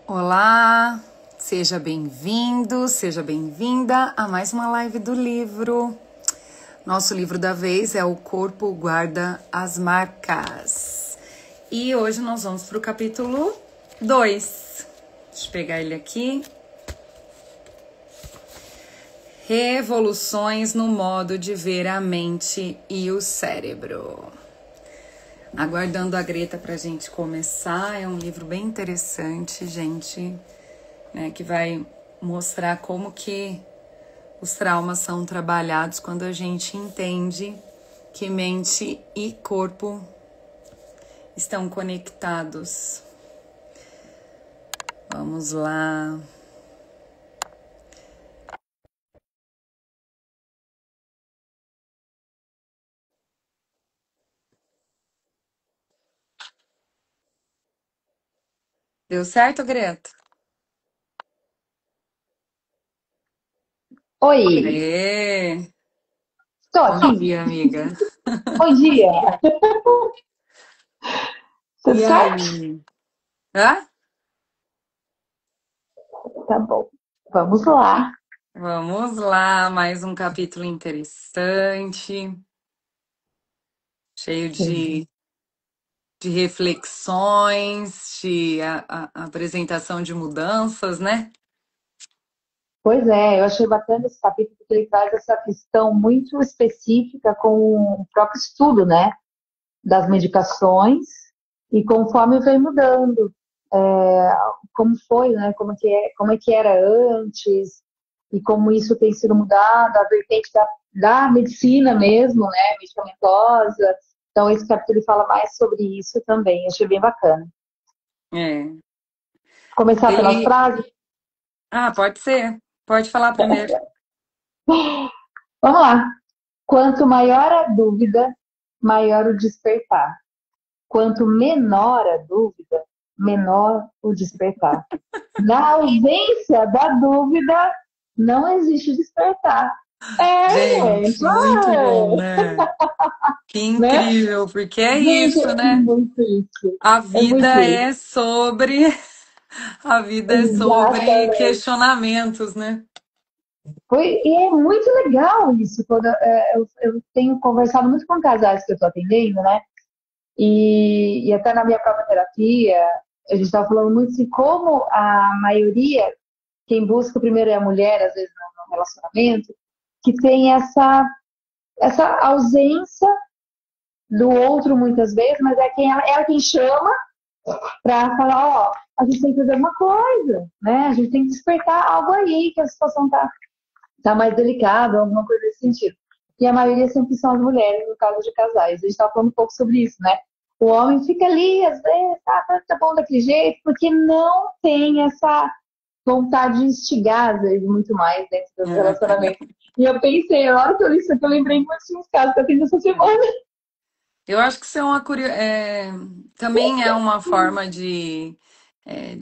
Olá, seja bem-vindo, seja bem-vinda a mais uma live do livro. Nosso livro da vez é O Corpo Guarda as Marcas. E hoje nós vamos para o capítulo 2. Deixa eu pegar ele aqui. Revoluções no modo de ver a mente e o cérebro. Aguardando a Greta para a gente começar. É um livro bem interessante, gente, né, que vai mostrar como que os traumas são trabalhados quando a gente entende que mente e corpo estão conectados. Vamos lá. Deu certo, Greta? Oi, Aê! estou Bom aqui. dia, amiga. Bom dia, tudo E certo? aí? Hã? Tá bom, vamos lá. Vamos lá, mais um capítulo interessante, cheio Sim. de reflexões, de apresentação de mudanças, né? Pois é, eu achei bacana esse capítulo porque ele traz essa questão muito específica com o próprio estudo, né, das medicações e conforme vem mudando, como foi, né, como é que era antes e como isso tem sido mudado, a vertente da medicina mesmo, né, medicamentosa. Então esse capítulo ele fala mais sobre isso também, achei bem bacana. É. Começar pelas Ele. frases? Ah, pode ser. Pode falar primeiro. Vamos lá. Quanto maior a dúvida, maior o despertar. Quanto menor a dúvida, menor o despertar. Na ausência da dúvida, não existe despertar. É, Gente, gente, muito bom, né? Que né? incrível, porque é Gente, isso, é né? muito isso. A É vida muito isso. é sobre. A vida é sobre Exatamente. questionamentos, né? E é muito legal isso. Quando, eu tenho conversado muito com casais que eu estou atendendo, né? E até na minha própria terapia, a gente estava falando muito assim, como a maioria, quem busca primeiro é a mulher, às vezes no relacionamento, que tem essa ausência do outro muitas vezes, mas é ela quem chama para falar, ó, a gente tem que fazer uma coisa, né? A gente tem que despertar algo aí, que a situação tá mais delicada, alguma coisa nesse sentido. E a maioria sempre são as mulheres, no caso de casais. A gente estava falando um pouco sobre isso, né? O homem fica ali, às vezes, tá bom daquele jeito, porque não tem essa vontade de instigar, às vezes, muito mais dentro dos relacionamentos. E eu pensei, na hora que eu li isso aqui, eu lembrei muito de uns casos que eu tenho essa semana. Eu acho que isso é também é uma forma de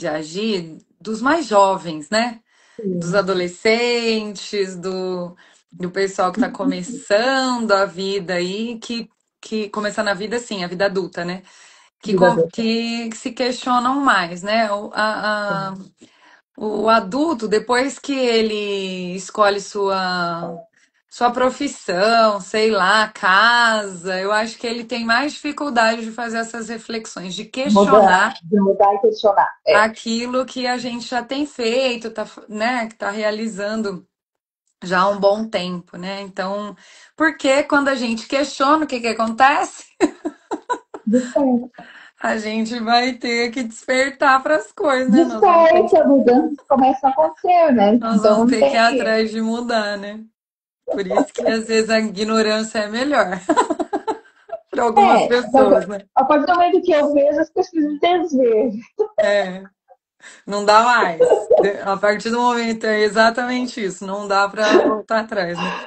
agir dos mais jovens, né? Dos Sim, adolescentes, do pessoal que está começando a vida aí, que começando a vida, sim, a vida adulta, né? vida adulta. Que se questionam mais, né? O adulto, depois que ele escolhe sua profissão, sei lá, casa, eu acho que ele tem mais dificuldade de fazer essas reflexões, de questionar De mudar e questionar. É, aquilo que a gente já tem feito, tá, né, que está realizando já há um bom tempo, né? Então, porque quando a gente questiona, o que que acontece? desperta. A gente vai ter que despertar para as coisas, né? Desperta, mudanças começam a acontecer, né? Nós Então vamos não ter que ir tem. atrás de mudar, né? Por isso que às vezes a ignorância é melhor para algumas É, pessoas, né? a partir do momento que eu vejo, as pessoas desvejam. É, não dá mais. A partir do momento é exatamente isso, não dá para voltar atrás, né?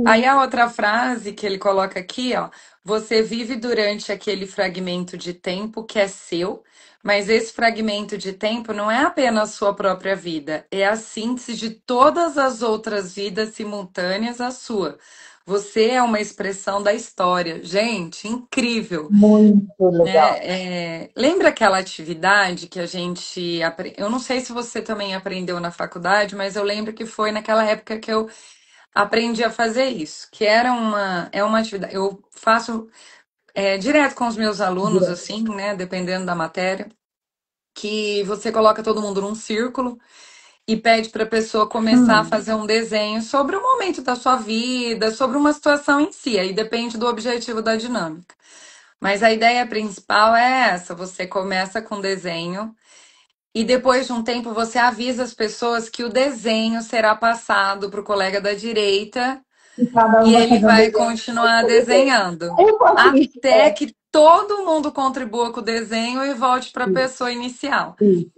Aí a outra frase que ele coloca aqui, ó, você vive durante aquele fragmento de tempo que é seu, Mas esse fragmento de tempo não é apenas sua própria vida, é a síntese de todas as outras vidas simultâneas à sua. Você é uma expressão da história. Gente, incrível, Muito legal. né? Lembra aquela atividade que a gente... Eu não sei se você também aprendeu na faculdade, mas eu lembro que foi naquela época que eu aprendi a fazer isso, que era uma atividade... Eu faço direto com os meus alunos, Direto. assim, né? Dependendo da matéria, que você coloca todo mundo num círculo e pede para a pessoa começar a Hum, fazer um desenho sobre o momento da sua vida, sobre uma situação em si. Aí depende do objetivo da dinâmica. Mas a ideia principal é essa: você começa com desenho e depois de um tempo você avisa as pessoas que o desenho será passado para o colega da direita e cada um e vai ele fazer um vai desenho continuar do desenho. desenhando Eu faço isso. até que todo mundo contribua com o desenho e volte para a Isso, pessoa inicial. isso,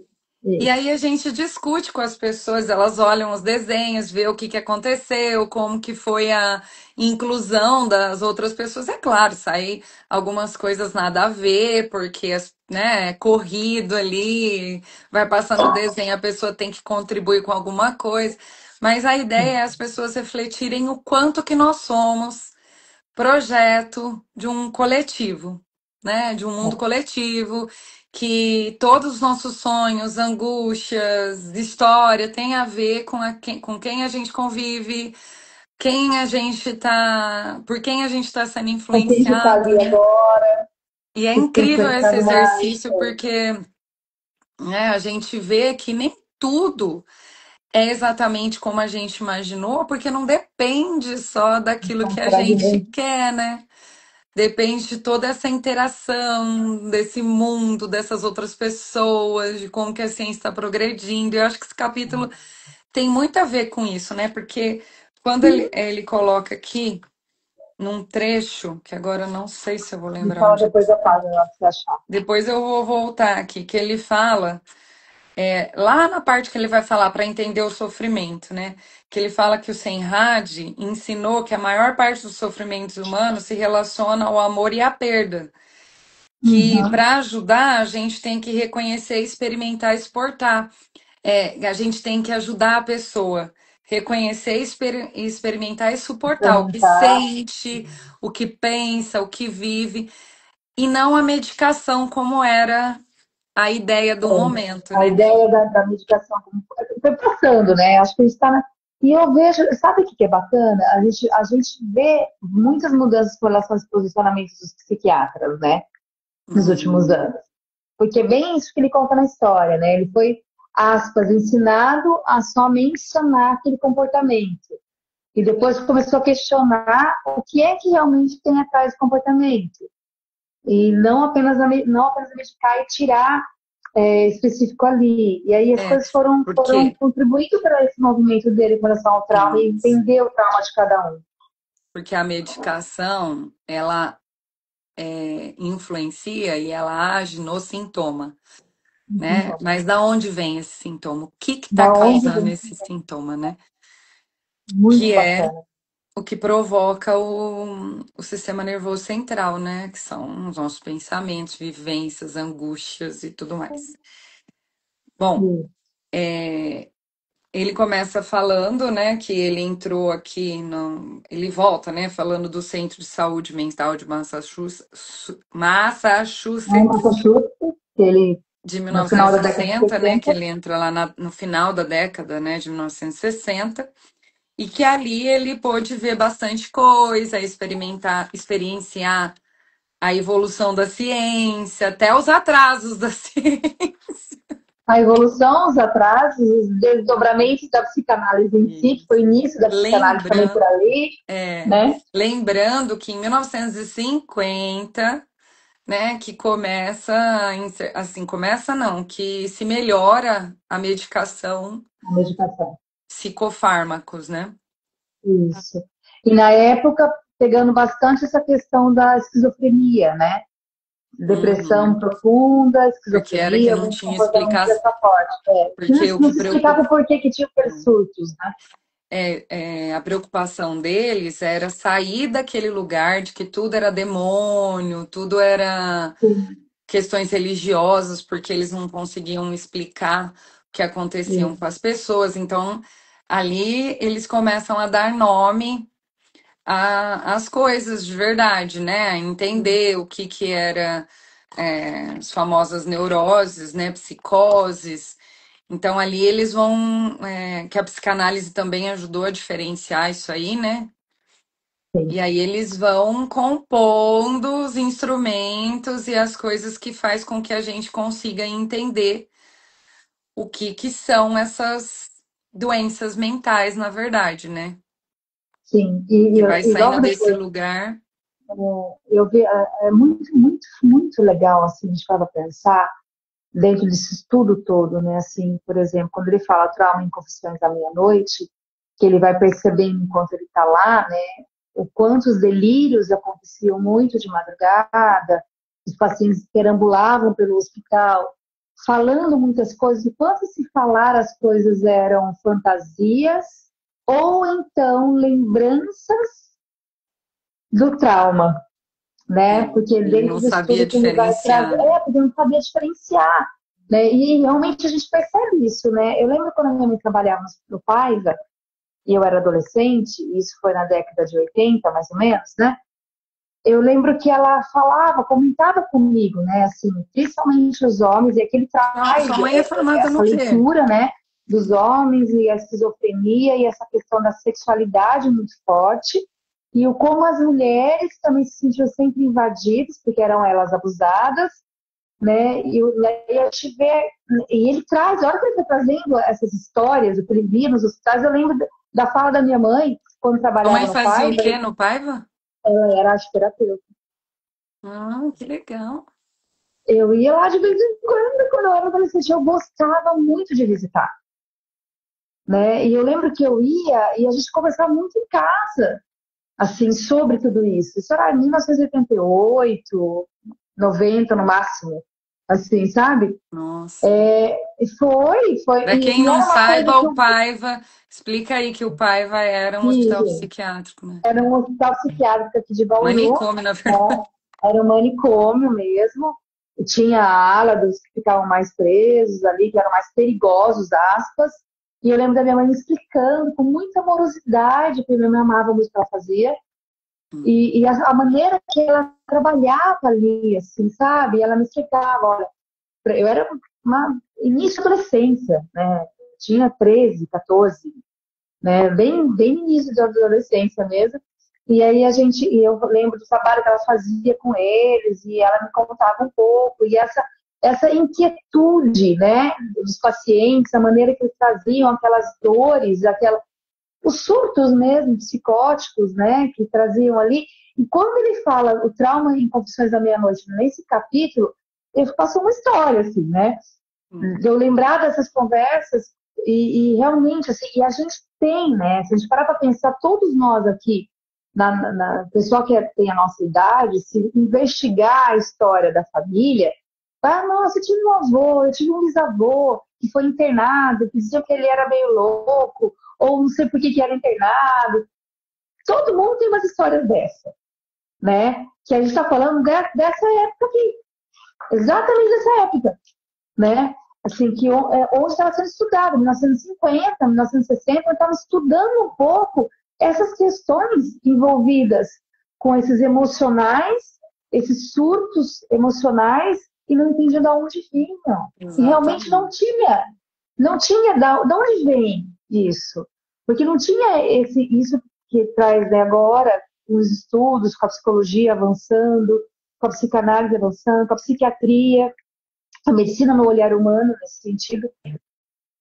E isso. aí a gente discute com as pessoas, elas olham os desenhos, vê o que que aconteceu, como que foi a inclusão das outras pessoas. É claro, sai algumas coisas nada a ver, porque né, é corrido ali, vai passando o desenho, a pessoa tem que contribuir com alguma coisa. Mas a ideia é as pessoas refletirem o quanto que nós somos projeto de um coletivo, né? De um mundo coletivo, que todos os nossos sonhos, angústias, história tem a ver com quem a gente convive, quem a gente tá, por quem a gente está sendo Com quem que tá influenciado, ali né? agora, E é que tem incrível esse influenciado mais. exercício porque, né, a gente vê que nem tudo é exatamente como a gente imaginou, porque não depende só daquilo São que a gente fragmentos. quer, né? Depende de toda essa interação, desse mundo, dessas outras pessoas, de como que a ciência está progredindo. Eu acho que esse capítulo tem muito a ver com isso, né? Porque quando ele coloca aqui, num trecho, que agora eu não sei se eu vou Me lembrar fala onde é que depois da está. página que você achar. Depois eu vou voltar aqui, que ele fala, lá na parte que ele vai falar para entender o sofrimento, né? Que ele fala que o Senrad ensinou que a maior parte dos sofrimentos humanos se relaciona ao amor e à perda. Que Uhum. para ajudar a gente tem que reconhecer, experimentar, exportar. A gente tem que ajudar a pessoa, reconhecer, experimentar e suportar o que Experimentar. sente, o que pensa, o que vive, e não a medicação como era a ideia do momento, A né? ideia da meditação como foi passando, né? Acho que a gente está na... E eu vejo, sabe o que que é bacana? A gente vê muitas mudanças com relação aos posicionamentos dos psiquiatras, né? Nos últimos Uhum. anos. Porque é bem isso que ele conta na história, né? Ele foi, aspas, ensinado a só mencionar aquele comportamento. E depois começou a questionar o que é que realmente tem atrás do comportamento. E não apenas medicar e tirar específico ali. E aí as É, coisas foram porque, contribuindo para esse movimento dele com relação ao trauma e isso, entender o trauma de cada um. porque a medicação, ela influencia e ela age no sintoma, né? Então, Mas da onde vem esse sintoma? O que está da onde causando vem? esse sintoma, né? Muito Que é bacana. o que provoca o sistema nervoso central, né? Que são os nossos pensamentos, vivências, angústias e tudo mais. Bom, Isso. ele começa falando, né, que ele entrou aqui no, ele volta, né, falando do Centro de Saúde Mental de Aí Massachusetts Massachusetts, que ele, de no final da década de 1960, né, que 60, ele entra lá no final da década, né, de 1960, e que ali ele pôde ver bastante coisa, experienciar a evolução da ciência, até os atrasos da ciência. a evolução, os atrasos, os desdobramentos da psicanálise em si, que foi o início da psicanálise também por Lembrando, ali, né? lembrando que em 1950, né, que começa, assim, começa não, que se melhora a medicação A medicação. psicofármacos, né? Isso. E na época, pegando bastante essa questão da esquizofrenia, né? Depressão Uhum. profunda, Porque era que esquizofrenia, não alguns tinha comportamentos explicação, dessa forte. Não, porque o não que se explicava preocupa, o porquê que tinha surtos, né? a preocupação deles era sair daquele lugar de que tudo era demônio, tudo era Sim. questões religiosas, porque eles não conseguiam explicar o que aconteciam com Isso, as pessoas. Então, ali eles começam a dar nome às coisas de verdade, né? A entender o que que era as famosas neuroses, né? Psicoses. Então, ali eles vão, que a psicanálise também ajudou a diferenciar isso aí, né? sim, E aí eles vão compondo os instrumentos e as coisas que faz com que a gente consiga entender o que que são essas doenças mentais, na verdade, né? sim. Que vai E logo saindo desse depois, lugar. eu vi, é muito, muito, muito legal, assim, a gente para pensar dentro desse estudo todo, né? Assim, por exemplo, quando ele fala trauma em Confissões da Meia-Noite, que ele vai percebendo enquanto ele está lá, né? O quanto os delírios aconteciam muito de madrugada, os pacientes perambulavam pelo hospital, falando muitas coisas, e quanto se falar as coisas eram fantasias ou então lembranças do trauma, né? Porque Ele dentro não do sabia estudo que ele vai trazer, diferenciar, né? porque não sabia diferenciar, né? E realmente a gente percebe isso, né? Eu lembro quando a minha mãe trabalhava no Paiva, e eu era adolescente, isso foi na década de 80, mais ou menos, né? Eu lembro que ela falava, comentava comigo, né? Assim, principalmente os homens, e aquele traz Sua mãe é formada essa no quê? leitura, né? Dos homens e a esquizofrenia e essa questão da sexualidade muito forte, e o como as mulheres também se sentiam sempre invadidas, porque eram elas abusadas, né? E a gente vê, e ele traz, a hora que ele está trazendo essas histórias, o que ele via nos hospitais, eu lembro da fala da minha mãe, quando Sua trabalhava mãe no fazia pai, o quê no Paiva? ela era arteterapeuta. Ah, que legal. Eu ia lá de vez em quando eu era adolescente, eu gostava muito de visitar, né? E eu lembro que eu ia e a gente conversava muito em casa, assim, sobre tudo isso. Isso era em 1988, 90 no máximo, assim, sabe? Nossa. E foi, Para quem e não era uma coisa saiba, que o eu Paiva, explica aí que o Paiva era um hospital vi, psiquiátrico, né? era um hospital psiquiátrico aqui de Bauru, Manicômio, na né? verdade. Era um manicômio mesmo, e tinha a ala dos que ficavam mais presos ali, que eram mais perigosos, aspas. E eu lembro da minha mãe me explicando com muita amorosidade, porque minha mãe amava muito o que ela fazia, e a maneira que ela trabalhava ali, assim, sabe? Ela me explicava, olha, eu era uma início da adolescência, né? Tinha 13, 14, né? Bem início da adolescência mesmo. E aí e eu lembro do trabalho que ela fazia com eles, e ela me contava um pouco, e essa inquietude, né, dos pacientes, a maneira que eles traziam aquelas dores, os surtos mesmo psicóticos, né, que traziam ali. E quando ele fala o trauma em Confissões da Meia-Noite, nesse capítulo, ele passa uma história, assim, né, de eu lembrar dessas conversas e realmente, assim, e a gente tem, né? Se a gente parar para pensar, todos nós aqui, pessoal que tem a nossa idade, se investigar a história da família, nossa, eu tive um avô, eu tive um bisavô que foi internado, que diziam que ele era meio louco, ou não sei por que era internado. Todo mundo tem umas histórias dessa, né? Que a gente está falando dessa época aqui, exatamente dessa época, né? Assim, que hoje estava sendo estudado, 1950, 1960, estava estudando um pouco essas questões envolvidas com esses emocionais, esses surtos emocionais, e não entendiam de onde vinham. E realmente Exatamente. não tinha de onde vem isso. Porque não tinha isso que traz, né, agora, os estudos, com a psicologia avançando, com a psicanálise avançando, com a psiquiatria, a medicina no olhar humano nesse sentido,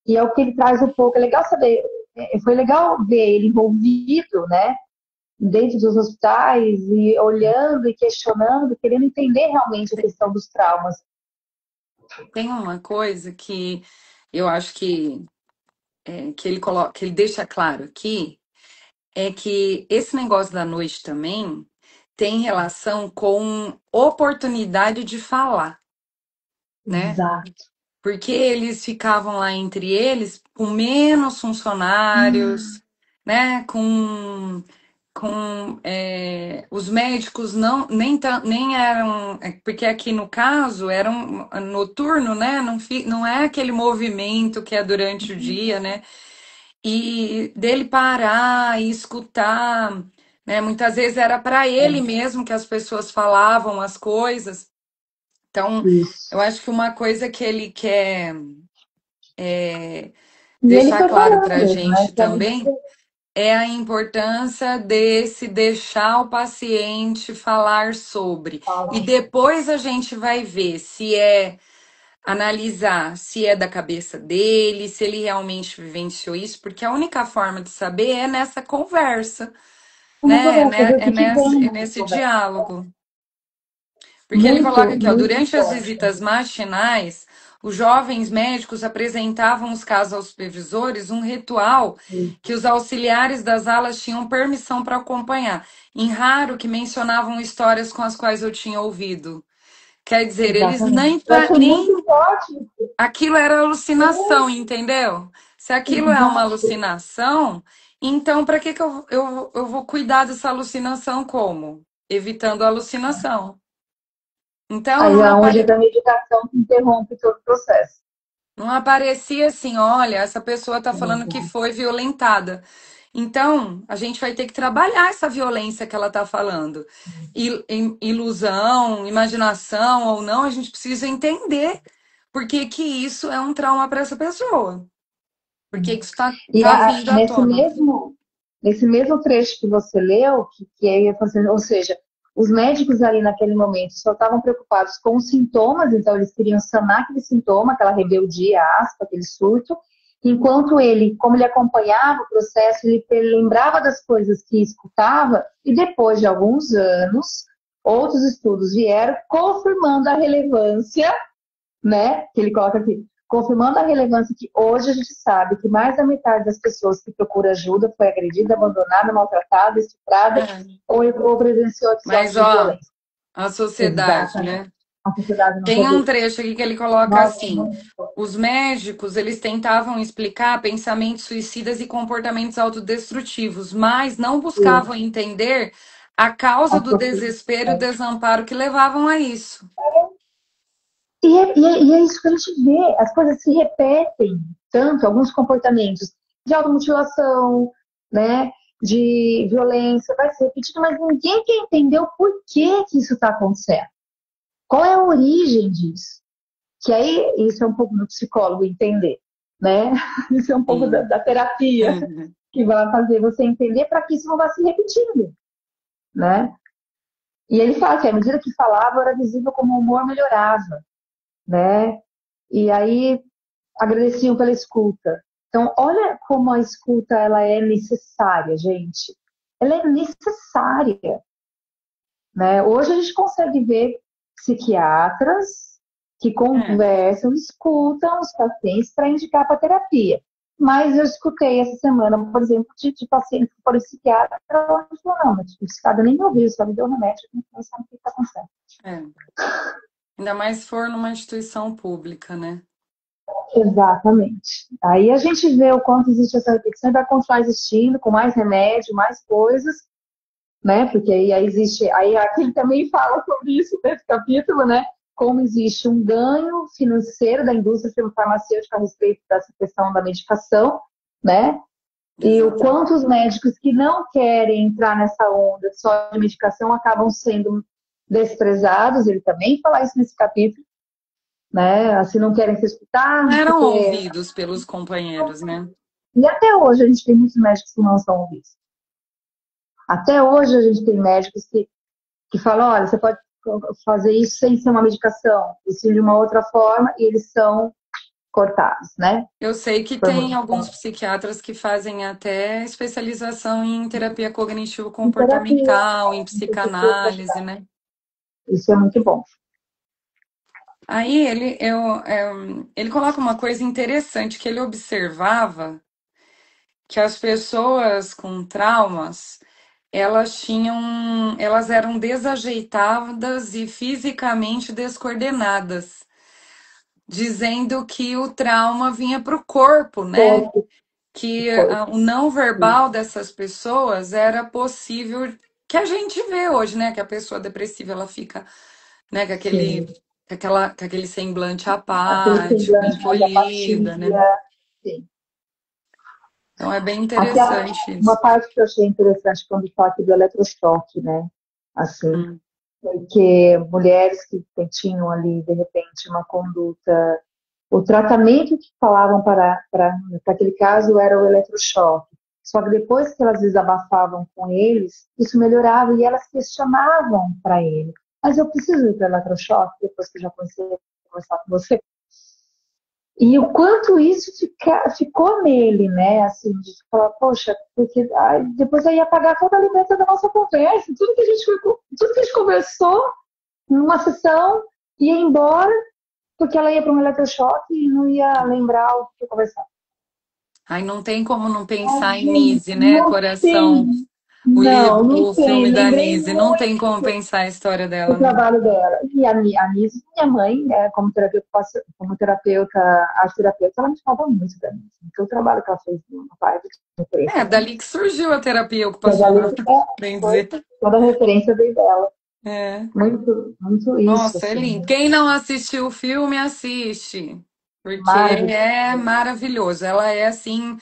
e é o que ele traz um pouco. É legal saber, foi legal ver ele envolvido, né, dentro dos hospitais e olhando e questionando, querendo entender realmente a questão dos traumas. Tem uma coisa que eu acho que ele coloca, que ele deixa claro aqui, é que esse negócio da noite também tem relação com oportunidade de falar, né? Exato. Porque eles ficavam lá entre eles com menos funcionários, né? os médicos nem eram, porque aqui no caso era um noturno, né? Não é aquele movimento que é durante o dia, né? E dele parar e escutar, né? Muitas vezes era para ele mesmo que as pessoas falavam as coisas. Então, Isso. eu acho que uma coisa que ele quer E ele deixar foi claro falando para a mesmo, né? gente Que à medida também é a importância desse deixar o paciente falar sobre. E fala, depois a gente vai ver se é analisar se é da cabeça dele, se ele realmente vivenciou isso, porque a única forma de saber é nessa conversa, uma né? conversa, ver o É que vem é nessa nesse conversa. diálogo. Porque ele coloca Muito, aqui, ó, muito durante as forte. visitas matinais, os jovens médicos apresentavam os casos aos supervisores, um ritual que os auxiliares das alas tinham permissão para acompanhar. Em raro que mencionavam histórias com as quais eu tinha ouvido. Quer dizer, eles Exatamente. nem, Eu achei nem muito forte. aquilo era alucinação, entendeu? Se aquilo é uma Exato. alucinação, então para que eu vou cuidar dessa alucinação como? Evitando a alucinação. Então, Aí é onde a medicação interrompe todo o processo. não aparecia assim, olha, essa pessoa está falando que foi violentada. Então, a gente vai ter que trabalhar essa violência que ela está falando. Ilusão, imaginação ou não, a gente precisa entender por que que isso é um trauma para essa pessoa. Por que que isso está E tá vindo à tona. nesse mesmo trecho que você leu, que aí, ou seja, os médicos ali naquele momento só estavam preocupados com os sintomas, então eles queriam sanar aquele sintoma, aquela rebeldia, aspa, aquele surto, enquanto ele, como ele acompanhava o processo, ele lembrava das coisas que escutava, e depois de alguns anos, outros estudos vieram confirmando a relevância, né, que ele coloca aqui, confirmando a relevância que hoje a gente sabe que mais da metade das pessoas que procuram ajuda foi agredida, abandonada, maltratada, estuprada É. ou presenciou episódios Mas, de ó, violência. a sociedade, Exatamente. né? A sociedade não quer Tem ver um isso. trecho aqui que ele coloca Nossa, assim: muito bom. os médicos, eles tentavam explicar pensamentos suicidas e comportamentos autodestrutivos, mas não buscavam entender a causa do desespero e desamparo que levavam a isso. E é isso que a gente vê, as coisas se repetem tanto, alguns comportamentos de automutilação, né, de violência, vai se repetindo, mas ninguém quer entender o porquê que isso está acontecendo. Qual é a origem disso? Que aí, isso é um pouco do psicólogo entender, né? Isso é um pouco Sim. da terapia que vai fazer você entender para que isso não vá se repetindo, né? E ele fala que à medida que falava, era visível como o humor melhorava, né? E aí agradeciam pela escuta. Então, olha como a escuta ela é necessária, gente. Ela é necessária, né? Hoje a gente consegue ver psiquiatras que É. conversam, escutam os pacientes para indicar para terapia. Mas eu escutei essa semana, por exemplo, de pacientes que foram psiquiatra e falou, não, mas o psiquiatra nem me ouviu, só me deu remédio, não sabe o que está acontecendo. É. Ainda mais se for numa instituição pública, né? Exatamente. Aí a gente vê o quanto existe essa repetição e vai continuar existindo com mais remédio, mais coisas, né? Porque aí existe, aí aqui ele também fala sobre isso nesse capítulo, né? Como existe um ganho financeiro da indústria farmacêutica a respeito dessa questão da medicação, né? E o Exatamente. quanto os médicos que não querem entrar nessa onda só de medicação acabam sendo desprezados, ele também fala isso nesse capítulo, né? Assim, não querem ser Não escutados, eram porque... ouvidos pelos companheiros, né? E até hoje a gente tem muitos médicos que não são ouvidos. Até hoje a gente tem médicos que falam, olha, você pode fazer isso sem ser uma medicação, isso de uma outra forma, e eles são cortados, né? Eu sei que Por tem muito alguns tempo. psiquiatras que fazem até especialização em terapia Em terapia, cognitivo-comportamental, em em terapia, psicanálise, né? isso é muito bom. Aí ele coloca uma coisa interessante que ele observava que as pessoas com traumas elas eram desajeitadas e fisicamente descoordenadas, dizendo que o trauma vinha para o corpo, né? Corpo. que Foi. o não verbal dessas pessoas era possível que a gente vê hoje, né? Que a pessoa depressiva ela fica, né, Sim. com aquele semblante Aquele apático, semblante mais de encolhida, né? apatia. Sim. Então é bem Até interessante uma isso. parte que eu achei interessante quando fala aqui do eletrochoque, né? Assim, Hum. porque mulheres que tinham ali, de repente, uma conduta. O tratamento que falavam para aquele caso era o eletrochoque. Só que depois que elas desabafavam com eles, isso melhorava e elas questionavam para ele. Mas eu preciso ir para o eletrochoque depois que eu já comecei a conversar com você. E o quanto isso ficou nele, né? Assim, de falar, poxa, porque depois eu ia pagar toda a alimentação da nossa conversa, tudo que a gente conversou numa sessão ia embora, porque ela ia para um eletrochoque e não ia lembrar o que conversar. Ai, não tem como não Ai, pensar em gente, Nise, né? não Coração, tem. o Não, livro, não o tem. filme da Lembrei Nise, não muito tem como pensar a história do dela, né? trabalho dela. E a Nise, minha mãe, como terapeuta, arte terapeuta, ela me falava muito da Nise. Porque o trabalho que ela fez no pai de referência É, da dali Nise. que surgiu a terapia E a ocupacional, Galita, bem foi dizer. toda a referência veio dela. É. Muito, muito isso, Nossa, é assim, lindo. Quem não assistiu o filme, assiste. Porque é maravilhoso. maravilhoso. Ela é assim,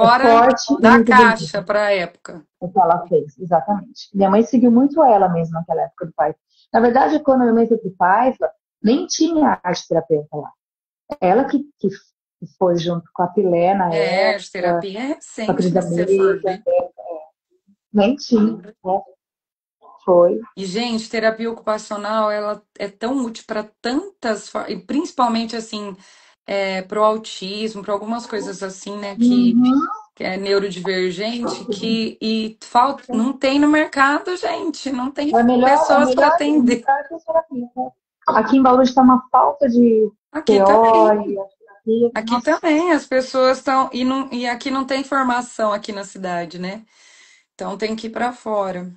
É fora forte e da muito bonito caixa para a época. o que ela fez, exatamente. Minha mãe seguiu muito ela mesma naquela época do pai. Na verdade, quando minha mãe foi pro Paiva, nem tinha arte terapeuta lá. Ela que foi junto com a Pilé na É, época, arte terapia é com a recente, Crida né? Se você for Meira, ver. nem tinha, né? Foi. E, gente, terapia ocupacional, ela é tão útil para tantas formas, e principalmente assim, para o autismo, para algumas coisas assim, né, Uhum. que é neurodivergente, que e falta, não tem no mercado, gente, não tem É pessoas para melhor, atender. que a terapia. Né? Aqui em Bauru está uma falta de Aqui TO também. e a terapia. Aqui Nossa, também, as pessoas estão. E aqui não tem formação aqui na cidade, né? Então tem que ir para fora.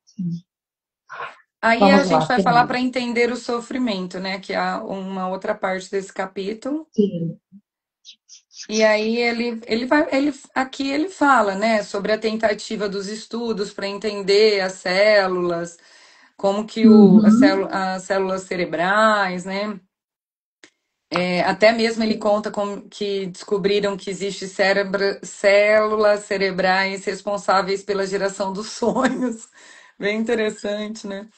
sim. Aí a Vamos gente lá, vai tem falar mais. para entender o sofrimento, né? Que é uma outra parte desse capítulo. Sim. E aí aqui ele fala, né, sobre a tentativa dos estudos para entender as células, como que Uhum. as células cerebrais, né? Até mesmo ele conta como que descobriram que existe células cerebrais responsáveis pela geração dos sonhos. Bem interessante, né?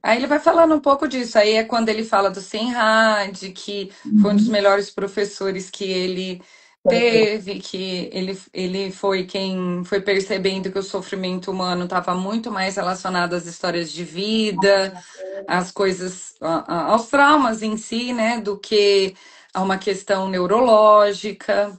Aí ele vai falando um pouco disso. Aí é quando ele fala do Senrad, que foi um dos Uhum. melhores professores que ele teve, que ele foi quem foi percebendo que o sofrimento humano estava muito mais relacionado às histórias de vida, às coisas, aos traumas em si, né, do que a uma questão neurológica.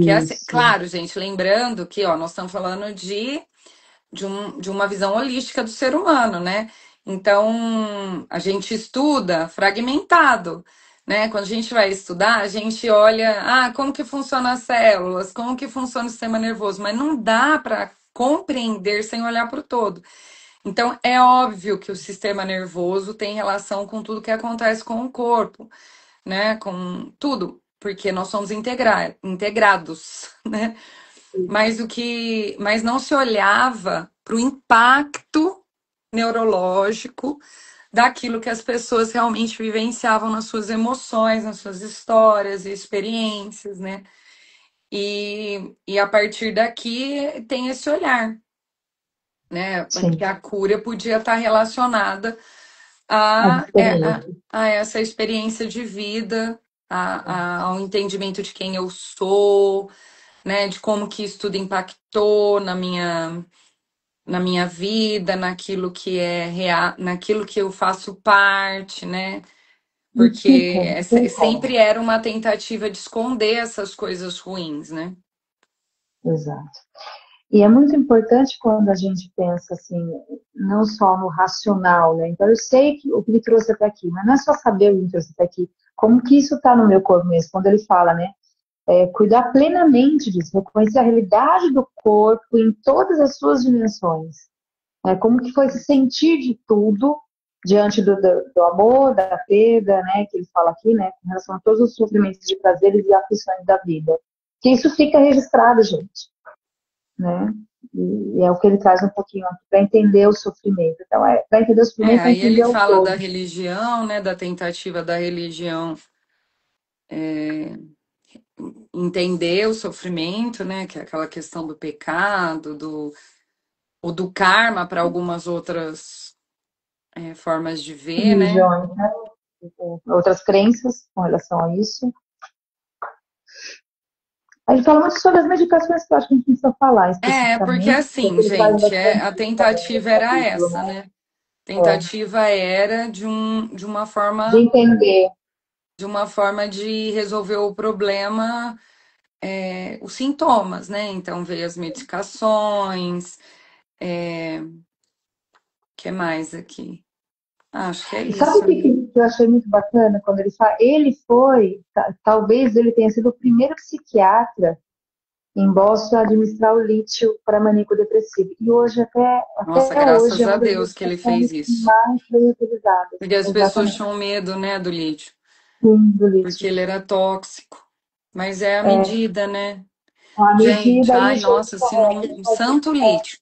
Que é assim, Isso. claro, gente, lembrando que ó, nós estamos falando de uma visão holística do ser humano, né? Então, a gente estuda fragmentado, né? Quando a gente vai estudar, a gente olha, como que funcionam as células, como que funciona o sistema nervoso, mas não dá para compreender sem olhar para o todo. Então, é óbvio que o sistema nervoso tem relação com tudo que acontece com o corpo, né? Com tudo, porque nós somos integrados, né? Mas não se olhava para o impacto neurológico daquilo que as pessoas realmente vivenciavam nas suas emoções, nas suas histórias e experiências, né? E a partir daqui tem esse olhar, né? Que Sim. a cura podia estar relacionada As a, experiências. a essa experiência de vida, ao entendimento de quem eu sou, né? De como que isso tudo impactou na minha vida, naquilo que é real, naquilo que eu faço parte, né? Não tem Porque como, não tem como. sempre era uma tentativa de esconder essas coisas ruins, né? Exato. E é muito importante quando a gente pensa assim, não só no racional, né? Então eu sei que o que me trouxe até aqui, mas não é só saber o que me trouxe até aqui, como que isso está no meu corpo mesmo, quando ele fala, né? Cuidar plenamente disso, reconhecer a realidade do corpo em todas as suas dimensões. Como que foi se sentir de tudo diante do amor, da perda, né, que ele fala aqui, né, em relação a todos os sofrimentos de prazeres e aflições da vida. Que isso fica registrado, gente, né? E é o que ele traz um pouquinho aqui para entender o sofrimento. Então, para entender o sofrimento, é Aí entender ele o fala da todo. religião, né, da tentativa da religião entender o sofrimento, né, que é aquela questão do pecado, ou do karma para algumas outras formas de ver, né? Religiões, né? Outras crenças com relação a isso. A gente fala muito sobre as medicações que eu acho que a gente precisa falar Porque especificamente, assim, porque ele traz gente, bastante a isso também tentativa nesse era capítulo, essa, né? né? Tentativa era de uma De forma entender. de resolver o problema, os sintomas, né? Então veio as medicações, que mais aqui? Acho que é E sabe isso, o que, né? que eu achei muito bacana quando ele fala? Ele foi, talvez ele tenha sido o primeiro psiquiatra em Boston a administrar o lítio para maníaco depressivo. E hoje, Nossa, até hoje, graças é a uma das Deus que ele fez medicações isso. mais bem utilizadas. Porque as pessoas Exatamente. tinham medo, né, do lítio, Sim, do porque lítio. ele era tóxico. Mas é a É, medida, né? a Gente, medida e o ai, jeito nossa, se correto de não. fazer. Santo lítio.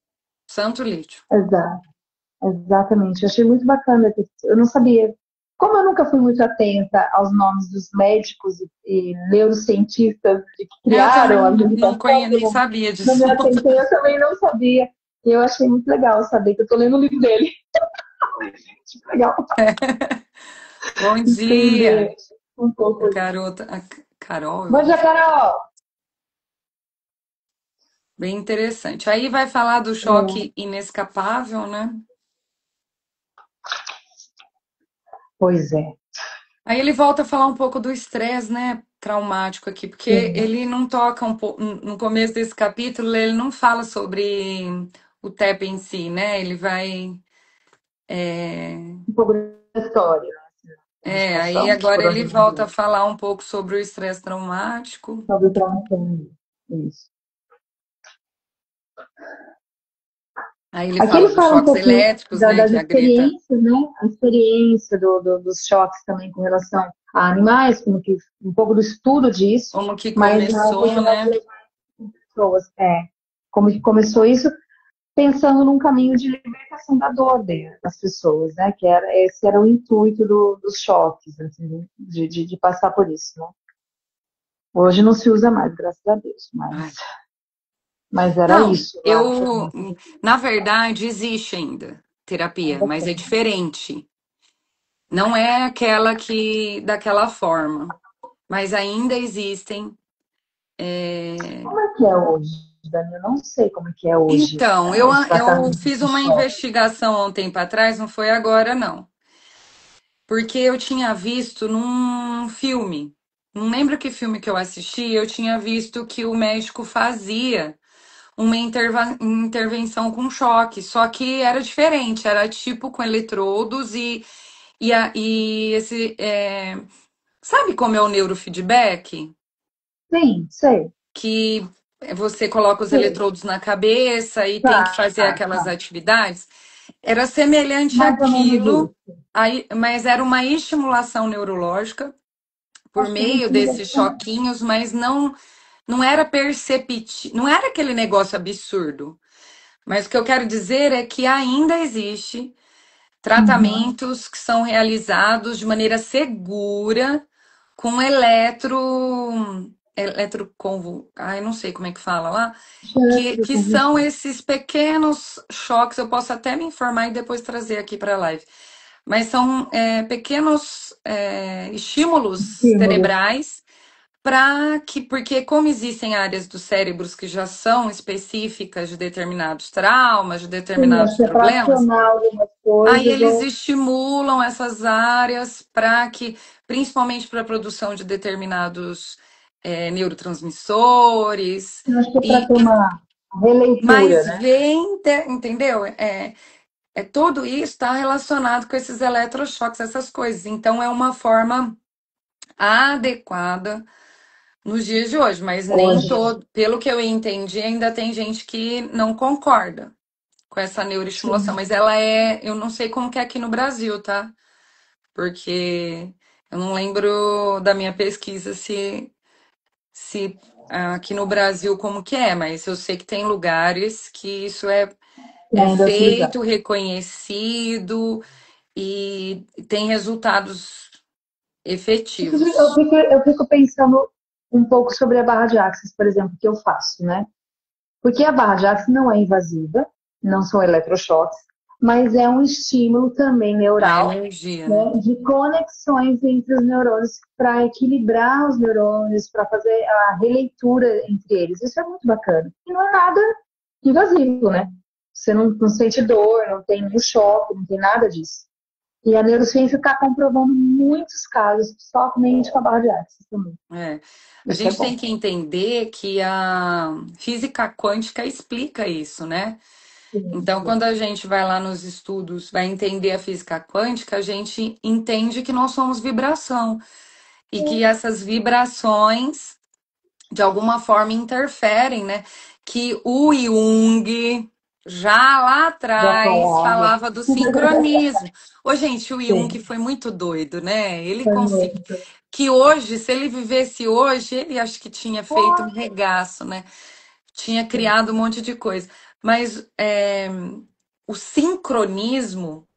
Santo lítio. Exato. Exatamente, eu achei muito bacana. Eu não sabia. Como eu nunca fui muito atenta aos nomes dos médicos e neurocientistas que Eu criaram a também não medicação, nem sabia não disso. me atentei, eu também não sabia. E eu achei muito legal saber que eu estou lendo o livro dele. Muito legal Bom dia, entender um pouco isso. garota. A Carol, eu Bom dia, acho. Carol! Bem interessante. Aí vai falar do É, choque inescapável, né? pois é, Aí ele volta a falar um pouco do estresse, né, traumático aqui, porque sim. ele não toca um pouco no começo desse capítulo, ele não fala sobre o TEP em si, né? Ele vai Um pouco da história, né? A aí medicação, agora por ele onde volta a vem, falar um pouco sobre o estresse traumático. sobre o trauma. Isso. Aí ele Aqui fala ele dos fala um choques pouquinho elétricos, né, das que a Greta, experiências, né? A experiência dos choques também com relação a animais, como que um pouco do estudo disso, como que mas um começou, pouquinho mais né? de pessoas. Como que começou isso, pensando num caminho de libertação da dor das pessoas, né? Esse era o intuito dos choques, assim, de passar por isso, né? Hoje não se usa mais, graças a Deus, Ai. mas era Não, isso lá também. na verdade, existe ainda terapia, Ainda mas é tem. diferente. Não é aquela que daquela forma, mas ainda existem. Como é que é hoje, Dani? Eu não sei como é que é hoje, Então, o eu tratamento fiz de uma choque. investigação há um tempo atrás, não foi agora, não. Porque eu tinha visto num filme, não lembro que filme que eu assisti, eu tinha visto que o médico fazia uma intervenção com choque, só que era diferente, era tipo com eletrodos e esse. Sabe como é o neurofeedback? Sim, sei. Que você coloca os Sei. eletrodos na cabeça e tem que Tá, fazer tá, aquelas tá. atividades. Era semelhante Mais ou menos àquilo, isso. aí, mas era uma estimulação neurológica por Acho que a meio gente usa desses isso também. choquinhos, mas não era perceptível, não era aquele negócio absurdo. Mas o que eu quero dizer é que ainda existe Uhum. tratamentos que são realizados de maneira segura com ai, não sei como é que fala lá, que são Eletroconvulsão. esses pequenos choques, eu posso até me informar e depois trazer aqui para a live, mas são pequenos estímulos Estímulos. cerebrais porque como existem áreas dos cérebros que já são específicas de determinados traumas, de Sim, acho determinados que é para problemas, acionar algumas aí coisas eles ou estimulam essas áreas para que, principalmente para a produção de determinados neurotransmissores, acho que é para e, ter e- uma releitura, mas né? entendeu? Tudo isso está relacionado com esses eletrochoques, essas coisas. Então é uma forma adequada nos dias de hoje, mas nem Hoje. todo, pelo que eu entendi, ainda tem gente que não concorda com com essa neuroestimulação, sim. mas ela é, eu não sei como que é aqui no Brasil, tá? Porque eu não lembro da minha pesquisa se aqui no Brasil como que é, mas eu sei que tem lugares que isso é Ainda utilizar. feito, reconhecido e tem resultados efetivos. Eu fico pensando um pouco sobre a barra de axis, por exemplo, que eu faço, né? Porque a barra de axis não é invasiva, não são eletrochoques, mas é um estímulo também A neural, energia, né? né, de conexões entre os neurônios para equilibrar os neurônios, para fazer a releitura entre eles. Isso é muito bacana. E não é nada invasivo, né? Você não sente dor, não tem nenhum choque, não tem nada disso. E a neurociência está comprovando muitos casos somente com a barra de axis também. É. A Isso é gente tem bom. que entender que a física quântica explica isso, né? Sim, Então, sim. quando a gente vai lá nos estudos, vai entender a física quântica, a gente entende que nós somos vibração e que essas vibrações, de alguma forma, interferem, né? Que o Jung, já lá Já atrás, falava. falava do sincronismo. Ô, gente, o Jung Sim, foi muito doido, né? Ele foi conseguiu. muito. Que hoje, se ele vivesse hoje, ele acho que tinha feito um regaço, né? Tinha Sim. criado um monte de coisa. Mas o sincronismo,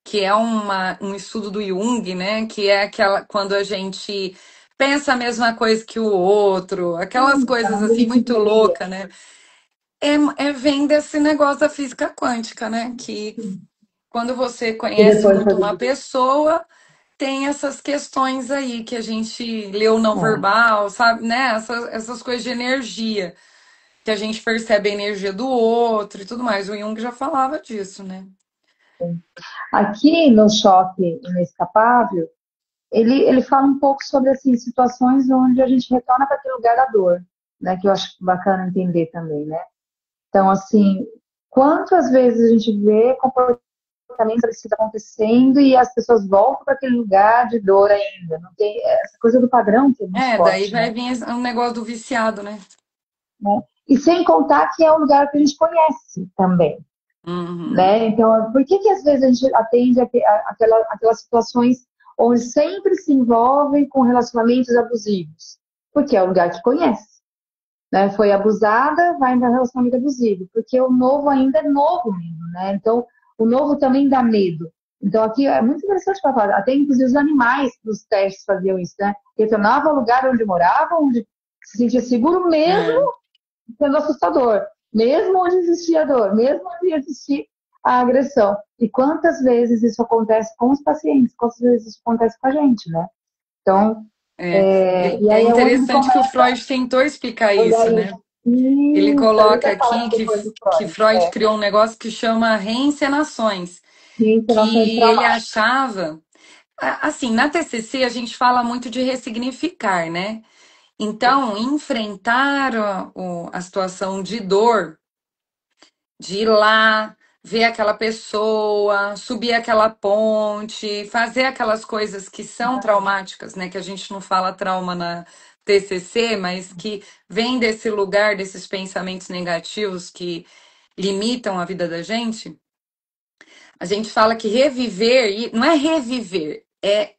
que é um estudo do Jung, né? Que é aquela quando a gente pensa a mesma coisa que o outro, aquelas coisas A assim muito sincronia. louca, né? Vem desse negócio da física quântica, né? Que quando você E conhece depois muito fazer uma isso. pessoa, tem essas questões aí que a gente leu não É, verbal, sabe, né? Essas coisas de energia, que a gente percebe a energia do outro e tudo mais. O Jung já falava disso, né? sim. Aqui no Choque Inescapável, ele fala um pouco sobre assim, situações onde a gente retorna para aquele lugar da dor, né? Que eu acho bacana entender também, né? Então, assim, quantas vezes a gente vê comportamentos parecidos acontecendo e as pessoas voltam para aquele lugar de dor ainda. Não tem essa coisa do padrão que é muito Daí forte, vai né? vir um negócio do viciado, né? Né? E sem contar que é um lugar que a gente conhece também, Uhum. né? Então, por que que às vezes a gente atende aquelas situações onde sempre se envolvem com relacionamentos abusivos? Porque é um lugar que conhece, né? Foi abusada, vai para relacionamento abusivo, porque o novo ainda é novo mesmo, né? Então, o novo também dá medo. Então, aqui é muito interessante para falar. Até, inclusive, os animais dos testes faziam isso, né? Retornavam ao lugar onde moravam, onde se sentia seguro mesmo É, sendo assustador, mesmo onde existia dor, mesmo onde existia a agressão. E quantas vezes isso acontece com os pacientes, quantas vezes isso acontece com a gente, né? Então, é. e É aí é onde ele interessante que o começa Freud tentou explicar a olhar isso, né? isso. Ele Isso, a gente coloca vai falar aqui depois do que Freud. Freud criou um negócio que chama reencenações, Relações que ele traumáticas. achava, assim, na TCC a gente fala muito de ressignificar, né? Então, enfrentar a situação de dor, de ir lá, ver aquela pessoa, subir aquela ponte, fazer aquelas coisas que são traumáticas, né? Que a gente não fala trauma na TCC, mas que vem desse lugar, desses pensamentos negativos que limitam a vida da gente. A gente fala que reviver, e não é reviver, é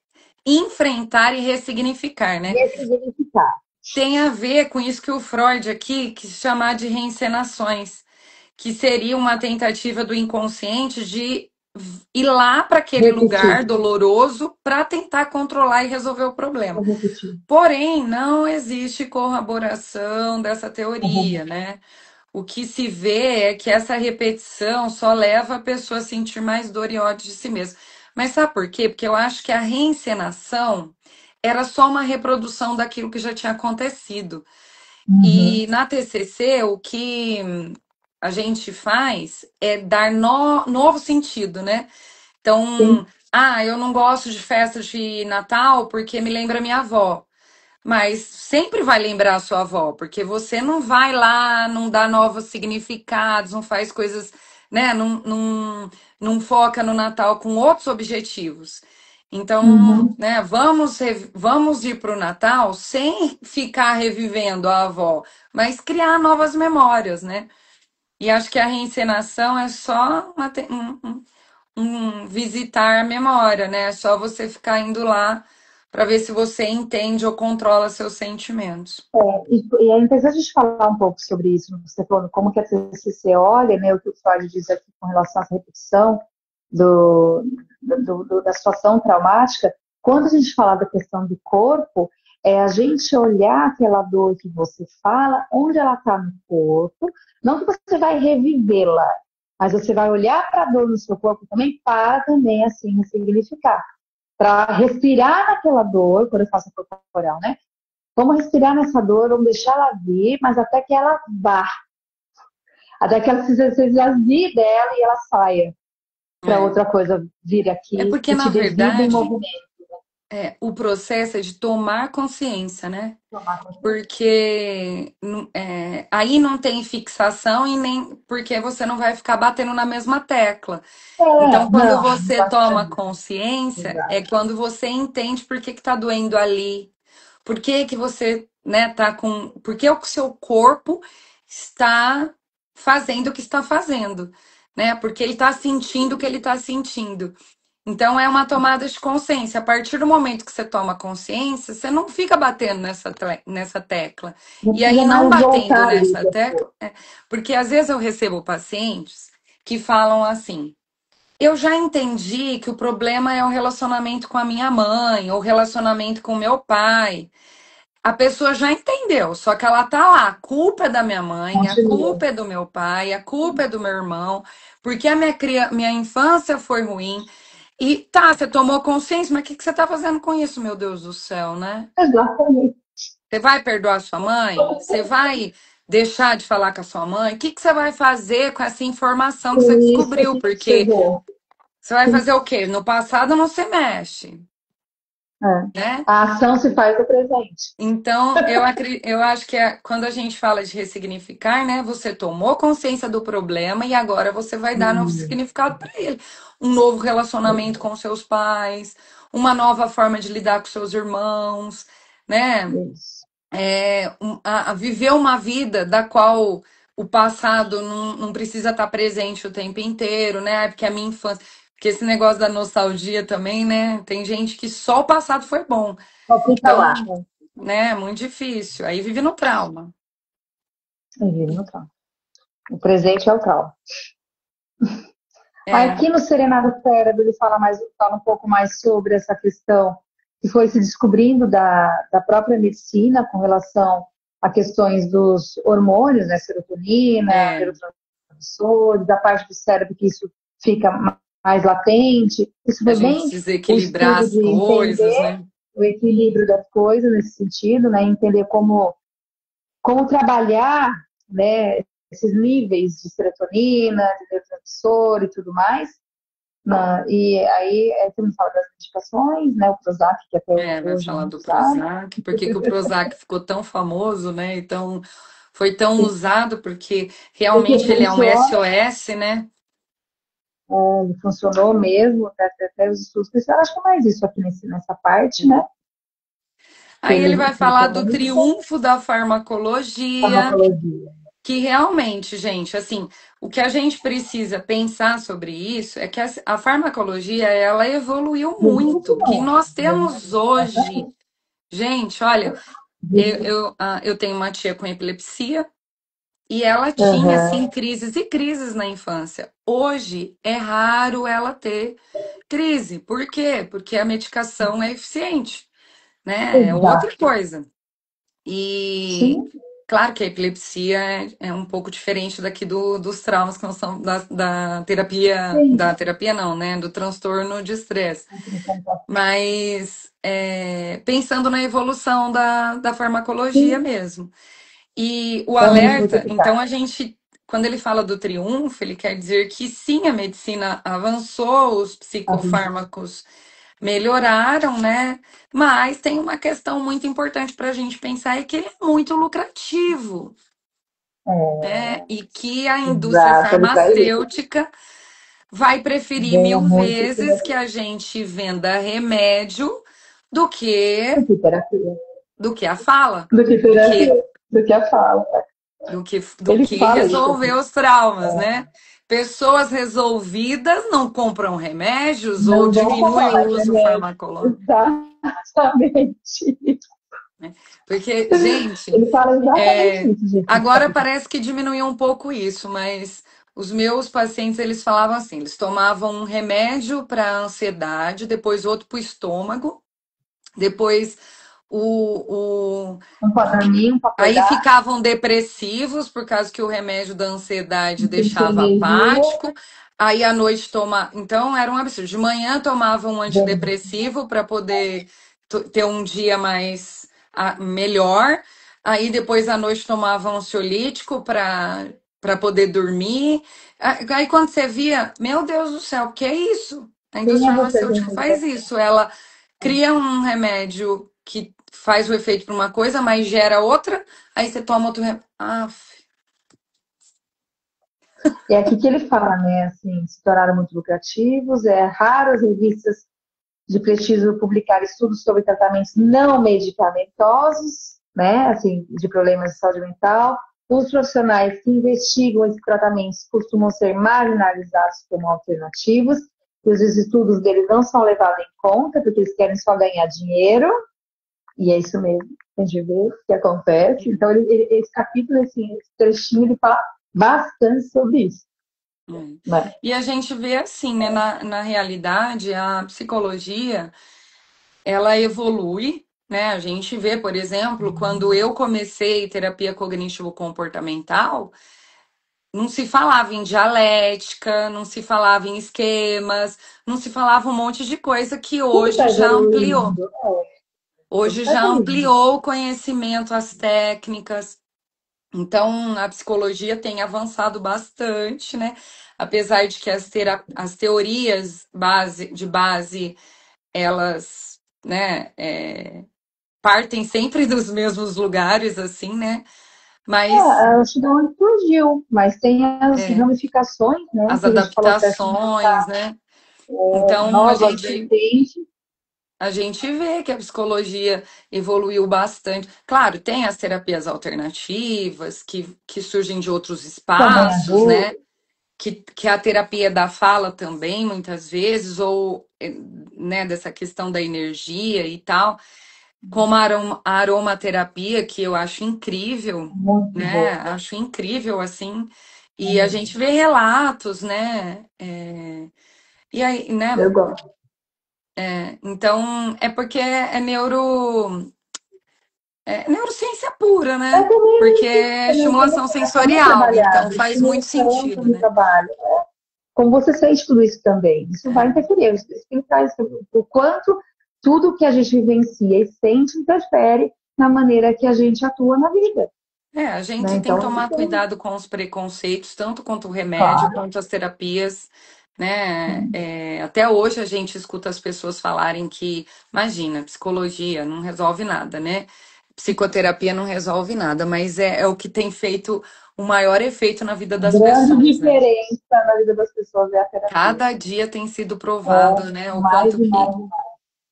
enfrentar e ressignificar, né? Ressignificar. Tem a ver com isso que o Freud aqui quis chamar de reencenações, que seria uma tentativa do inconsciente de ir lá para aquele Repetir. lugar doloroso para tentar controlar e resolver o problema. Repetir. Porém, não existe corroboração dessa teoria, Uhum. né? O que se vê é que essa repetição só leva a pessoa a sentir mais dor e ódio de si mesma. Mas sabe por quê? Porque eu acho que a reencenação era só uma reprodução daquilo que já tinha acontecido. Uhum. E na TCC, o que a gente faz é dar novo sentido, né? Então, Sim. eu não gosto de festa de Natal porque me lembra minha avó. Mas sempre vai lembrar a sua avó, porque você não vai lá, não dá novos significados, não faz coisas, né? Não foca no Natal com outros objetivos. Então, Uhum. né, vamos ir para o Natal sem ficar revivendo a avó, mas criar novas memórias, né? E acho que a reencenação é só um visitar a memória, né? É só você ficar indo lá para ver se você entende ou controla seus sentimentos. E é interessante a gente falar um pouco sobre isso, você falando como que a TCC olha, né, o que o Freud diz aqui com relação a essa repetição da situação traumática. Quando a gente fala da questão do corpo, é a gente olhar aquela dor que você fala, onde ela está no corpo, não que você vai revivê-la, mas você vai olhar para a dor no seu corpo também para também assim ressignificar, para respirar naquela dor, quando eu faço a corporal, né? Vamos respirar nessa dor, vamos deixar ela vir, mas até que ela vá. Até que ela se esvazie dela e ela saia para É, outra coisa vir é aqui porque, e na te dê vida em verdade, movimento. o processo é de tomar consciência, né? Tomar consciência. Porque aí não tem fixação e nem porque você não vai ficar batendo na mesma tecla. Então, quando Não você vai toma fazer. consciência, é Exato. quando você entende por que que tá doendo ali, por que que você, né, tá com, por que o seu corpo está fazendo o que está fazendo, né? Porque ele está sentindo o que ele está sentindo. Então, é uma tomada de consciência. A partir do momento que você toma consciência, você não fica batendo nessa tecla. Não E precisa aí, não mais batendo voltar ali nessa depois. tecla, porque às vezes eu recebo pacientes que falam assim: eu já entendi que o problema é o relacionamento com a minha mãe, ou o relacionamento com o meu pai. A pessoa já entendeu, só que ela tá lá. A culpa é da minha mãe, a Continua. culpa é do meu pai, a culpa é do meu irmão, porque a minha infância foi ruim. E tá, você tomou consciência, mas o que que você tá fazendo com isso, meu Deus do céu, né? Exatamente. Você vai perdoar sua mãe? Você vai deixar de falar com a sua mãe? O que que você vai fazer com essa informação que você Com isso descobriu? que Porque chegou. você vai fazer o quê? No passado não se mexe, É. né? A ação se faz no presente. Então, eu acho que quando a gente fala de ressignificar, né? Você tomou consciência do problema e agora você vai dar novo Hum, significado para ele. Um novo relacionamento com seus pais, uma nova forma de lidar com seus irmãos, né? isso. A viver uma vida da qual o passado não precisa estar presente o tempo inteiro, né? Porque a minha infância. Porque esse negócio da nostalgia também, né? Tem gente que só o passado foi bom. Só fica Então, lá. né? Muito difícil. Aí vive no trauma. No trauma. O presente é o trauma. É, Aqui no Serenado Cérebro ele fala um pouco mais sobre essa questão que foi se descobrindo da própria medicina com relação a questões dos hormônios, né, serotonina, é, neurotransmissores, a parte do cérebro que isso fica mais latente. Isso a foi gente bem o desequilibrar estudo as de coisas, entender né? o equilíbrio das coisas nesse sentido, né, entender como trabalhar, né, esses níveis de serotonina, de neurotransmissor e tudo mais. E aí, você me fala das medicações, né, o Prozac, que até Vai hoje é falar muito do usado. Prozac, por que que o Prozac ficou tão famoso, né? Então, foi tão usado, porque Porque realmente ele é um funciona, SOS, né? ele funcionou mesmo, até os estudos, eu acho que é mais isso aqui nessa parte, né, Aí ele vai que ele falar do comenta, triunfo da farmacologia, farmacologia. que realmente, gente, assim, o que a gente precisa pensar sobre isso é que a farmacologia, ela evoluiu muito. O que nós temos hoje, gente, olha, eu tenho uma tia com epilepsia e ela tinha, Uhum, assim, crises e crises na infância. Hoje é raro ela ter crise. Por quê? Porque a medicação é eficiente, né? É outra exato. coisa. E Sim, claro que a epilepsia é um pouco diferente daqui dos traumas que não são da sim. terapia não, né? Do transtorno de estresse. Mas pensando na evolução da farmacologia Sim, mesmo. E o vamos alerta, então multiplicar. a gente, quando ele fala do triunfo, ele quer dizer que sim, a medicina avançou, os psicofármacos melhoraram, né? Mas tem uma questão muito importante para a gente pensar, é que ele é muito lucrativo, né? E que a indústria Exato, ele está aí. farmacêutica vai preferir Ganha mil muito vezes que a gente venda remédio do que do que terapia. do que a fala. Do que Porque terapia. Do que a fala. do Ele que fala isso resolver aqui. os traumas, né? Pessoas resolvidas não compram remédios ou Não vão diminuem comprar o mais uso remédio. farmacológico, Exatamente. né? Porque, gente, Ele fala exatamente é, isso, gente, nesse agora capítulo. parece que diminuiu um pouco isso, mas os meus pacientes, eles falavam assim, eles tomavam um remédio para ansiedade, depois outro para o estômago, depois o, Um para dormir, um para aí acordar, ficavam depressivos por causa que o remédio da ansiedade um sem deixava energia. apático. Aí à noite toma, então era um absurdo. De manhã tomava um Bem, antidepressivo para poder ter um dia mais melhor. Aí depois à noite tomava um ansiolítico para poder dormir. Aí quando você via, meu Deus do céu, o que é isso? A quem indústria é você sem farmacêutica faz medicação? isso. Ela cria um remédio que faz o efeito para uma coisa, mas gera outra. Aí você toma outro remédio. É aqui que ele fala, né? Assim, se tornaram muito lucrativos, é raro as revistas de prestígio publicar estudos sobre tratamentos não medicamentosos, né? Assim, de problemas de saúde mental. Os profissionais que investigam esses tratamentos costumam ser marginalizados como alternativos, e os estudos deles não são levados em conta, porque eles querem só ganhar dinheiro, e é isso mesmo, a gente vê o que acontece. Então, esse capítulo, assim, esse trechinho, ele fala bastante sobre isso, né? E a gente vê assim, né? Na realidade, a psicologia ela evolui, né? A gente vê, por exemplo, quando eu comecei terapia cognitivo-comportamental, não se falava em dialética, não se falava em esquemas, não se falava um monte de coisa que Tudo hoje está já ampliou. evoluindo, tudo Hoje está já evoluindo. ampliou o conhecimento, as técnicas. Então, a psicologia tem avançado bastante, né? Apesar de que as teorias de base, elas, né, partem sempre dos mesmos lugares, assim, né? Mas Acho que não surgiu, mas tem as ramificações, né, as que a gente falou que acho que adaptações, né? é Então, novas vertentes, a gente vê que a psicologia evoluiu bastante. Claro, tem as terapias alternativas que surgem de outros também espaços, ajuda, né? Que a terapia da fala também, muitas vezes, ou né, dessa questão da energia e tal, como a aromaterapia, que eu acho incrível, muito né? boa. Acho incrível, assim. E a gente vê relatos, né? E aí, Eu né? gosto. Então, é porque é neurociência pura, né? Porque Exatamente, é exatamente, estimulação está muito sensorial, então trabalhado, faz muito estimulação sentido, sobre o né? trabalho. Como você sente tudo isso também, isso vai É. interferir. Isso que traz o quanto tudo que a gente vivencia e sente interfere na maneira que a gente atua na vida, A né? gente tem que Então, isso tomar tem, cuidado com os preconceitos, tanto quanto o remédio, claro, quanto as terapias, né? Até hoje a gente escuta as pessoas falarem que, imagina, psicologia não resolve nada, né? Psicoterapia não resolve nada, mas é o que tem feito o maior efeito na vida a das grande pessoas, né? diferença na vida das pessoas é a terapia. Cada dia tem sido É provado, né? mais e mais e mais.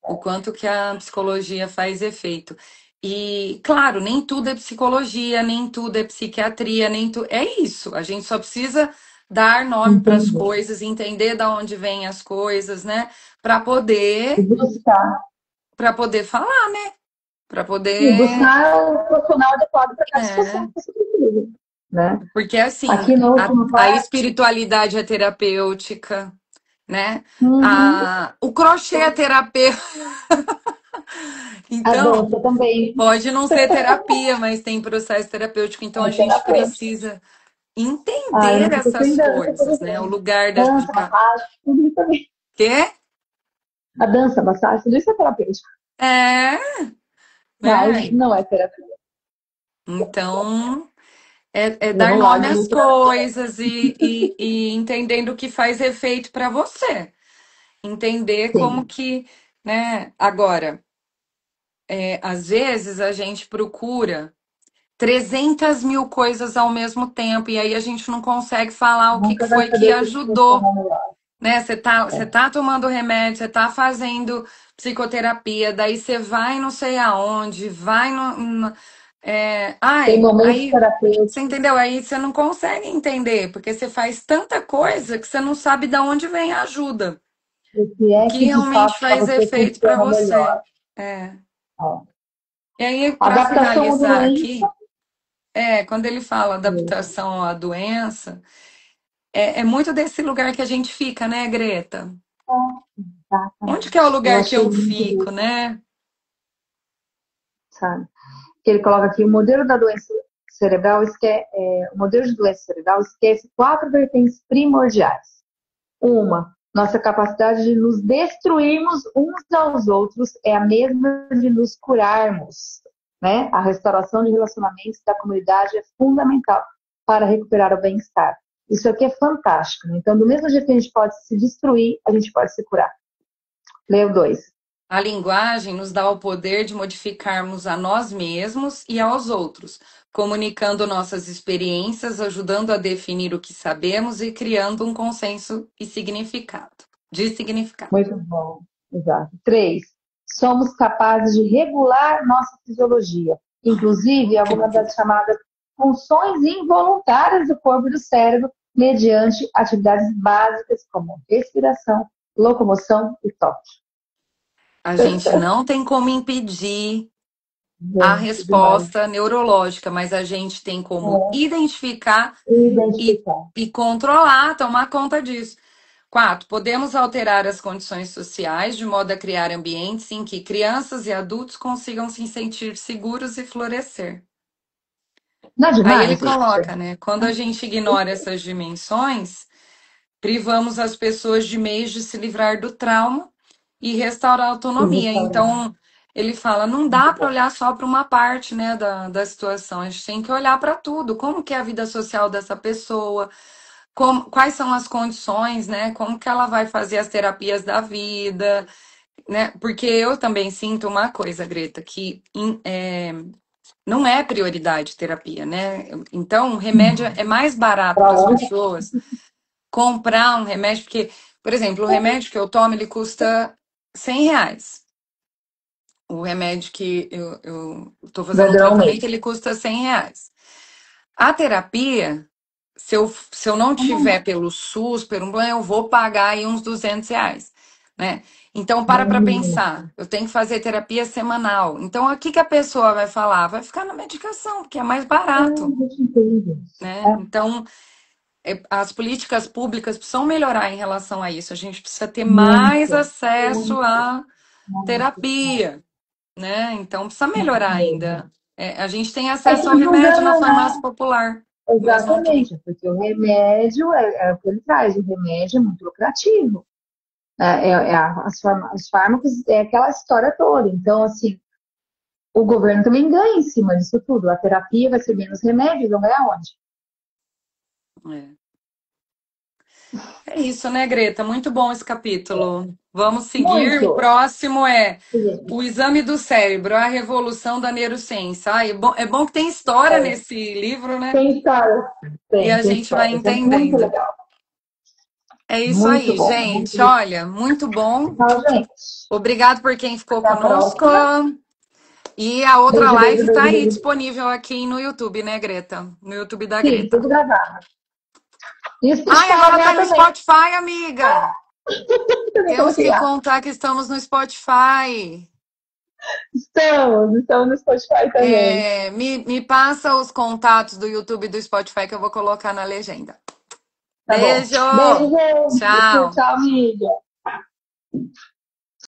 O quanto que a psicologia faz efeito. E, claro, nem tudo é psicologia, nem tudo é psiquiatria, nem tudo. É isso. A gente só precisa dar nome para as Entender. coisas, entender de onde vêm as coisas, né? E buscar. Para poder falar, para E poder. buscar o profissional adequado para cada situação É, que você precisa, né? porque assim, Aqui no último a par, espiritualidade é terapêutica, né? uhum, O crochê é terapêutico. a Então, dança também pode não ser terapia, mas tem processo terapêutico, então a é gente terapêutica. precisa Ah, eu não entender fico sem essas dança, por coisas, né? O exemplo. lugar Dança, massagem, tudo isso também. quê? A dança, a massagem, tudo isso é terapêutico. É, Mas né? não é terapia. Então, é Eu dar não nome largo às muito terapia. coisas e entendendo o que faz efeito para você. Entender como Sim. que, né? Agora, às vezes a gente procura 300 mil coisas ao mesmo tempo e aí a gente não consegue falar o que que Nunca vai foi que saber o que ajudou, funciona melhor. né? Você tá tomando remédio, você tá fazendo psicoterapia, daí você vai não sei aonde, vai no. Tem momentos Aí, você terapêuticos entendeu? Aí você não consegue entender, porque você faz tanta coisa que você não sabe de onde vem a ajuda. do que O é que que de realmente fato para faz você efeito para funciona você. melhor. É. Ó. E aí, para Adaptação à finalizar doença. aqui, quando ele fala adaptação à doença, é muito desse lugar que a gente fica, né, Greta? Onde que é o Exatamente. Eu lugar que achei eu muito fico, isso, né? sabe? Que ele coloca aqui, o modelo da doença cerebral o modelo de doença cerebral esquece quatro vertentes primordiais. Uma, nossa capacidade de nos destruirmos uns aos outros é a mesma de nos curarmos, né? A restauração de relacionamentos da comunidade é fundamental para recuperar o bem-estar. Isso aqui é fantástico, né? Então, do mesmo jeito que a gente pode se destruir, a gente pode se curar. Leio dois. A linguagem nos dá o poder de modificarmos a nós mesmos e aos outros, comunicando nossas experiências, ajudando a definir o que sabemos e criando um consenso e significado, de significado. Muito bom. Exato. Três, somos capazes de regular nossa fisiologia, inclusive algumas Incrível. das chamadas funções involuntárias do corpo e do cérebro, mediante atividades básicas como respiração, locomoção e toque. A gente não tem como impedir a Gente, demais. resposta neurológica, mas a gente tem como identificar e, Identificar. e controlar, tomar conta disso. 4. Podemos alterar as condições sociais de modo a criar ambientes em que crianças e adultos consigam se sentir seguros e florescer. Não é Aí ele demais isso? coloca, né? Quando a gente ignora essas dimensões, privamos as pessoas de meios de se livrar do trauma e restaurar a E autonomia. restaurar. Então, ele fala, não dá Muito para bom. olhar só para uma parte, né, da situação. A gente tem que olhar para tudo. Como que é a vida social dessa pessoa? Quais são as condições, né? Como que ela vai fazer as terapias da vida, né? Porque eu também sinto uma coisa, Greta, que não é prioridade terapia, né? Então, o remédio é mais barato Para para as onde? pessoas comprar um remédio, porque, por exemplo, o remédio que eu tomo, ele custa R$ 100. O remédio que eu tô fazendo um Vai durar um tratamento, mês. ele custa R$ 100. A terapia, se eu não tiver pelo SUS, pelo plano, eu vou pagar aí uns R$ 200, né? Então, para pensar, eu tenho que fazer terapia semanal. Então, o que que a pessoa vai falar? Vai ficar na medicação, porque é mais Ah, barato, a gente entende isso. né? Então, as políticas públicas precisam melhorar em relação a isso. A gente precisa ter mais Muito, acesso muito, à muito, terapia, né? Então, precisa melhorar muito mesmo. ainda. A gente tem É acesso ao que remédio na julgando, farmácia né? popular, mas não tem. Exatamente, porque o remédio é o que ele traz, o remédio é muito lucrativo. Os fármacos é aquela história toda. Então, assim, o governo também ganha em cima disso tudo. A terapia vai ser menos remédio, vão ganhar onde? É. É isso, né, Greta? Muito bom esse capítulo. Vamos seguir. O Muito. próximo é o exame do cérebro, a revolução da neurociência. É bom que tem história É, nesse livro, né? tem história. E a Tem gente vai histórias. É muito entendendo. legal. É isso Muito aí, bom. Muito gente. legal. Olha, muito bom. Tchau, gente. Obrigado por quem ficou Até a conosco. próxima. E a outra Beijo, live beijo, está beijo, aí beijo. disponível aqui no YouTube, né, Greta? No YouTube da Sim, Greta. tudo gravado. E Ai, Spotify agora tá já no também. Spotify, amiga. Também Temos coloquei que lá. contar que estamos no Spotify. Estamos no Spotify também. Me passa os contatos do YouTube e do Spotify que eu vou colocar na legenda. Tá bom. Beijo! Beijo, gente. Tchau, Tchau! tchau, amiga.